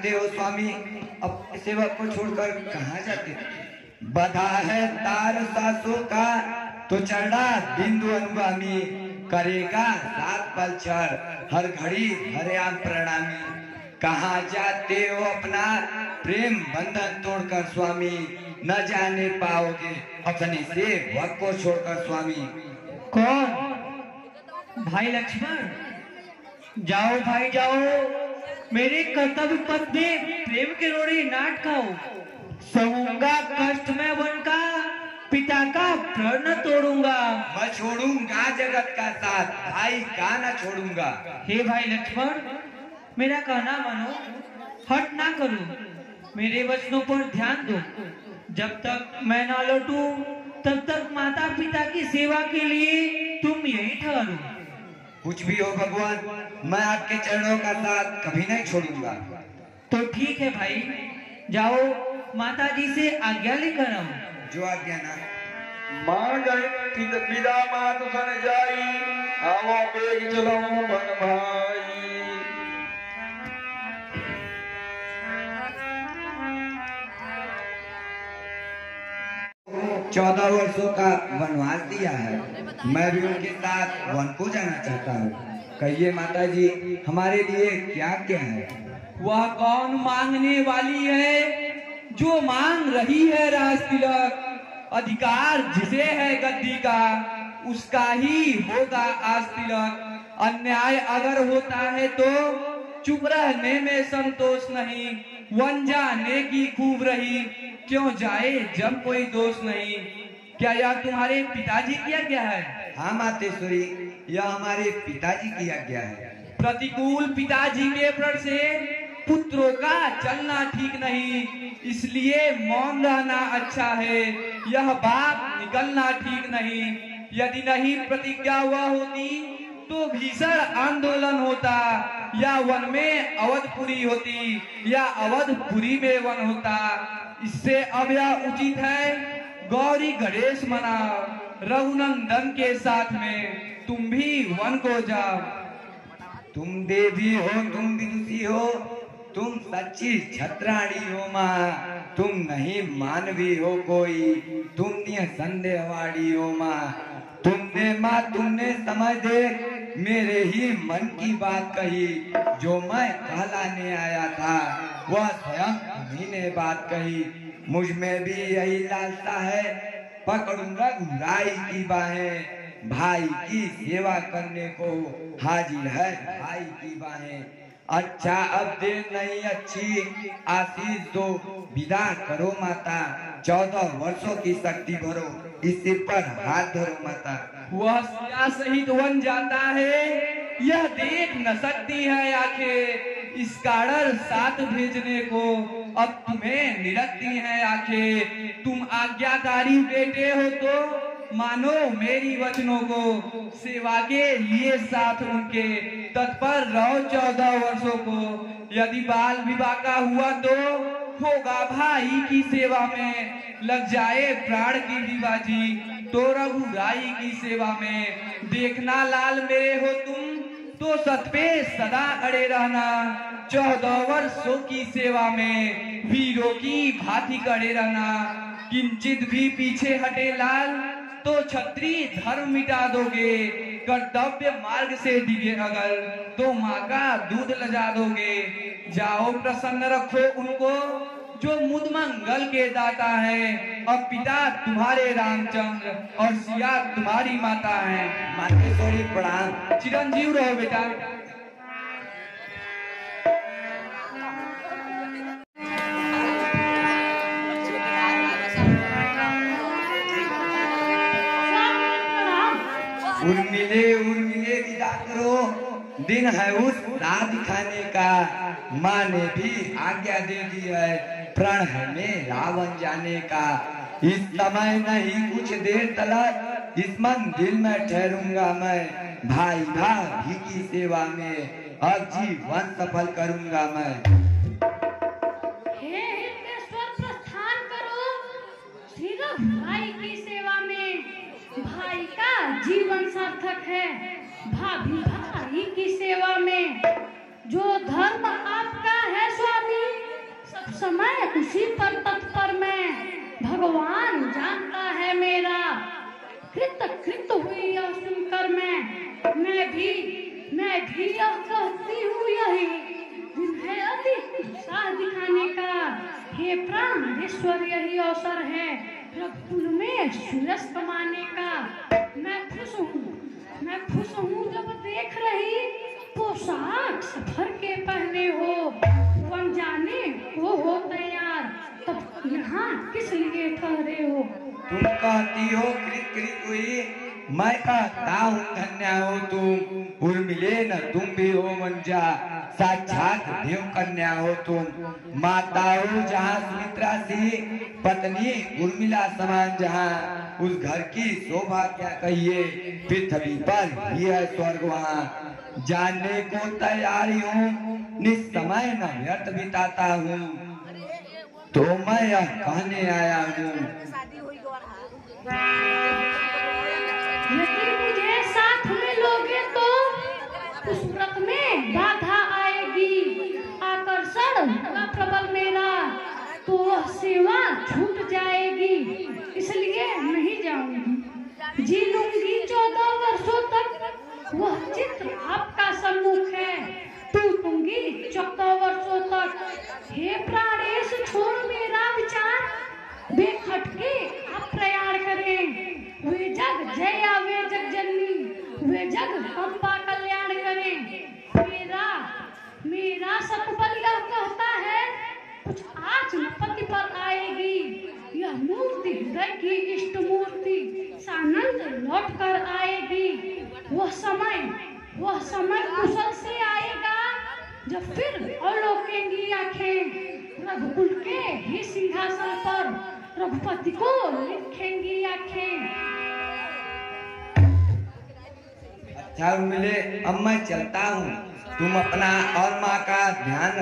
जाते हो स्वामी? अपने सेवक को छोड़कर कहाँ जाते हो? बधा है तार सासों का तो चढ़ा बिंदु अनुगामी, करेगा सात पलचर हर घड़ी हरियाम प्रणामी। कहाँ जाते हो अपना प्रेम बंधन तोड़कर स्वामी? न जाने पाओगे अपने सेवक को छोड़कर स्वामी। कौन? भाई लक्ष्मण, जाओ भाई जाओ, मेरे कर्तव्य पथ में प्रेम के रोड़े नाट खाओ। सहूंगा कष्ट में वन का, पिता का प्रण न तोड़ूंगा। मैं छोड़ूंगा जगत का साथ, भाई का न छोड़ूंगा। हे भाई लक्ष्मण, मेरा कहना मानो, हट ना करो, मेरे वचनों पर ध्यान दो। जब तक मैं ना लौटूं तब तक माता पिता की सेवा के लिए तुम यहीं ठहरो। कुछ भी हो भगवान, मैं आपके चरणों का साथ कभी नहीं छोड़ूंगा। तो ठीक है भाई, जाओ माता जी से आज्ञा लेकर आओ। जो आज्ञा ना। मां गई विदा मात सन जाई, आवो बेग चलो बन भाई। 14 वर्षों का वनवास दिया है, मैं भी उनके साथ वन को जाना चाहता हूँ। कहिए माता जी, हमारे लिए क्या क्या है? वह कौन मांगने वाली है जो मांग रही है राज तिलक? अधिकार जिसे है गद्दी का, उसका ही होगा आज तिलक। अन्याय अगर होता है तो चुप रहने में संतोष नहीं, वन जाने की खूब रही, क्यों जाए जब कोई दोष नहीं। क्या यह तुम्हारे पिताजी की आज्ञा है? हाँ मातेश्वरी, यह हमारे पिताजी की आज्ञा है। प्रतिकूल पिताजी के प्रण से पुत्रों का चलना ठीक नहीं, इसलिए मौन रहना अच्छा है, यह बात निकलना ठीक नहीं। यदि नहीं प्रतिज्ञा हुआ होती तो भीषण आंदोलन होता, या वन में अवधपुरी होती या अवधपुरी में वन होता। इससे अब यह उचित है गौरी गणेश मनाओ, रघुनंदन के साथ में तुम भी वन को जाओ। तुम देवी हो, तुम विदुषी हो, तुम सच्ची छत्राणी हो माँ, तुम नहीं मानवी हो कोई, तुम निसंदेहवाड़ी हो माँ। तुमने समझ दे मेरे ही मन की बात कही, जो मैं कहलाने आया था वह स्वयं तुम्ही ने बात कही। मुझ में भी यही लालसा है, पकड़ूंगा गुराई की बाहें, भाई की सेवा करने को हाजिर है भाई की बाहें। अच्छा अब देर नहीं अच्छी, आशीष दो विदा करो माता, 14 वर्षों की शक्ति भरो, इस सिर पर हाथ धरो माता। वह सिया सहित वन जाता है, यह देख न सकती है आंखें, इस कारण साथ भेजने को अब तुम्हें निरखती है आंखें। तुम आज्ञाकारी बेटे हो तो मानो मेरी वचनों को, सेवा के लिए साथ उनके तत्पर रहो 14 वर्षों को। यदि बाल विवाह का हुआ तो होगा भाई की सेवा में, लग जाए प्राण की दीवाजी तो रघुराई की सेवा में। देखना लाल मेरे हो तुम तो सत पे सदा अड़े रहना, 14 वर्षों की सेवा में वीरों की भांति खड़े रहना। किंचित भी पीछे हटे लाल तो क्षत्रिय धर्म मिटा दोगे, कर्तव्य मार्ग से दिगे अगर तो माँ का दूध लजा दोगे। जाओ प्रसन्न रखो उनको जो मुद मंगल के दाता है, अब पिता तुम्हारे रामचंद्र और सिया तुम्हारी माता है। मातेश्वरी प्रणाम। चिरंजीव रहो बेटा। उर्मिले विदा करो, दिन है उस रात दिखाने का, माँ ने भी आज्ञा दे दी है, प्रण है में रावण जाने का। इस समय नहीं कुछ देर तलक, इस मंदिर में ठहरूंगा मैं, भाई भाभी की सेवा में अब जीवन सफल करूंगा मैं। हे हितेश्वर प्रस्थान करो, सिर्फ भाई की सेवा में, भाई का जीवन सार्थक है, भाभी भाई की सेवा में। जो धर्म आपका है स्वामी समय उसी पर तत्पर मैं, भगवान जानता है मेरा। कृत कृत हुई यह सुनकर मैं भी यह कहती हूँ, यही दिन है अति उत्साह दिखाने का। हे प्राणेश्वर, यही अवसर है रघुकुल में सुयश कमाने का। मैं खुश हूँ जब देख रही पोशाक सफर के पहने हो। वन जाने को हो तैयार, तब यहाँ किस लिए ठहरे हो। तुम कहती हो कृत कृत हुई, मैं कहता हूँ धन्य हो तुम। उर्मिले न तुम भी हो मंजा, साक्षात देव कन्या हो तुम। माता हो जहाँ सुमित्रा सी, पत्नी उर्मिला समान जहाँ। उस घर की शोभा क्या कहिए, पृथ्वी पर ही है स्वर्ग वहाँ। जानने को तैयारी हूँ, निस्समय न व्यर्थ बिताता हूँ, तो मैं यह कहने आया हूँ। यदि मुझे साथ में लोगे तो उस व्रत में बाधा आएगी। आकर्षण का प्रबल मेरा, तो वह सेवा छूट जाएगी, इसलिए नहीं जाऊंगी। जी लूंगी 14 वर्षों तक, वह चित्र आपका सम्मुख है। टूटूंगी 14 वर्षों तक। हे प्राणेश, छोड़ मेरा विचार, बेखटके आप प्रयाण करें। वे जग जया, वे जग जननी, वे जग अम्बा कल्याण करें। मेरा सतबल यह कहता है, कुछ आँच न पति पर आएगी। यह मूर्ति हृदय की इष्ट मूर्ति, सानंद लौट कर आएगी। वह समय कुशल से आएगा, जब फिर अवलोकेंगी आंखें। रघुकुल के ही सिंहासन पर रघुपति को लिखेंगी आंखें। अच्छा मिले, अब मैं चलता हूँ। तुम अपना और माँ का ध्यान